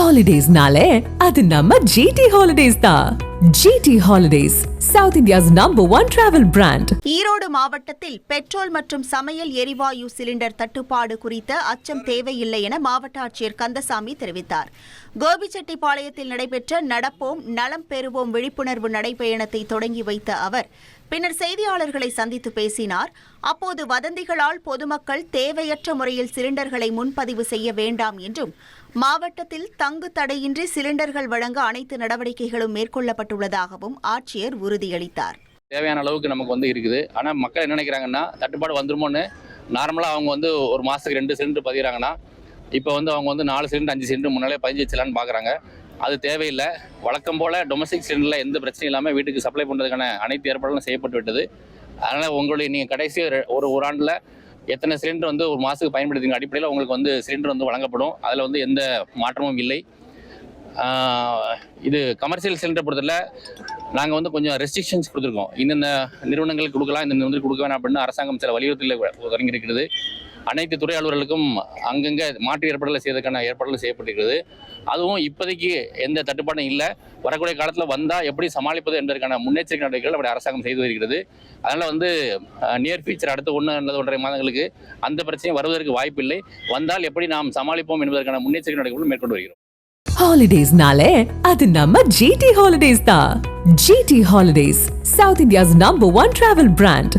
Holidays-nale, அது நம்ம GT Holidays தான். GT Holidays, South India's #1 travel brand. Erode மாவட்டத்தில் பெட்ரோல் மற்றும் சமையல் எரிவாயு சிலிண்டர் தட்டுப்பாடு குறித்த அச்சம் தேவையில்லை என மாவட்ட ஆட்சியர் கந்தசாமி தெரிவித்தார். கோபிச்செட்டிப்பாளையத்தில் நடைபெற்ற நடப்போம் நலம் பெறுவோம் விழிப்புணர்வு நடைபயணத்தை தொடங்கி வைத்த அவர் பின்னர் செய்தியாளர்களை சந்தித்து பேசினார். அப்போது வதந்திகளால் பொதுமக்கள் தேவையற்ற முறையில் சிலிண்டர்களை முன்பதிவு செய்ய வேண்டாம் என்றும் மாவட்டத்தில் தங்கு தடையின்றி சிலிண்டர்கள் வழங்க அனைத்து நடவடிக்கைகளும் மேற்கொள்ளப்பட்டுள்ளதாகவும் ஆட்சியர் உறுதியளித்தார். தேவையான அளவுக்கு நமக்கு இருக்குது. ஆனால் மக்கள் என்ன நினைக்கிறாங்கன்னா தட்டுப்பாடு வந்துருமோன்னு நார்மலாக அவங்க ஒரு மாதத்துக்கு 2 சிலிண்டர் பதிகிறாங்கன்னா இப்போ அவங்க 4 சிலிண்டர் 5 சிலிண்டர் முன்னாலே பதிஞ்சு வச்சலான்னு பார்க்குறாங்க. அது தேவையில்லை. வழக்கம் போல் டொமஸ்டிக் சிலிண்டரில் எந்த பிரச்சனையும் இல்லாமல் வீட்டுக்கு சப்ளை பண்ணுறதுக்கான அனைத்து ஏற்பாடுகளும் செய்யப்பட்டு விட்டது. அதனால் நீங்கள் கடைசி ஒரு ஆண்டில் எத்தனை சிலிண்டர் ஒரு மாதத்துக்கு பயன்படுத்திங்க அடிப்படையில் உங்களுக்கு சிலிண்டர் வழங்கப்படும். அதில் எந்த மாற்றமும் இல்லை. இது கமர்ஷியல் சிலிண்டர் பொறுத்தல நாங்கள் கொஞ்சம் ரெஸ்ட்ரிக்ஷன்ஸ் கொடுத்துருக்கோம். இந்தந்த நிறுவனங்களுக்கு கொடுக்கலாம், இந்த கொடுக்க வேணாம் அப்படின்னு அரசாங்கம் சில வலியுறுத்தல தொடங்கியிருக்கிறது. அனைத்து துறை அலுவலர்களுக்கும் அங்கங்கே மாற்று ஏற்பாடுகளை செய்வதற்கான ஏற்பாடுகள் செய்யப்பட்டிருக்கிறது. அதுவும் இப்போதைக்கு எந்த தட்டுப்பாடும் இல்லை. வரக்கூடிய காலத்தில் வந்தால் எப்படி சமாளிப்பது என்பதற்கான முன்னெச்சரிக்கை நடவடிக்கைகள் அப்படி அரசாங்கம் செய்து வருகிறது. அதனால் நியர் ஃபியூச்சர் அடுத்த 1 அல்லது 1.5 மாதங்களுக்கு அந்த பிரச்சனை வருவதற்கு வாய்ப்பில்லை. வந்தால் எப்படி நாம் சமாளிப்போம் என்பதற்கான முன்னெச்சரிக்கை நடவடிக்கைகள் மேற்கொண்டு வருகிறோம். Holidays-nale, அது நம்ம GT Holidays தான். GT Holidays, South India's #1 travel brand.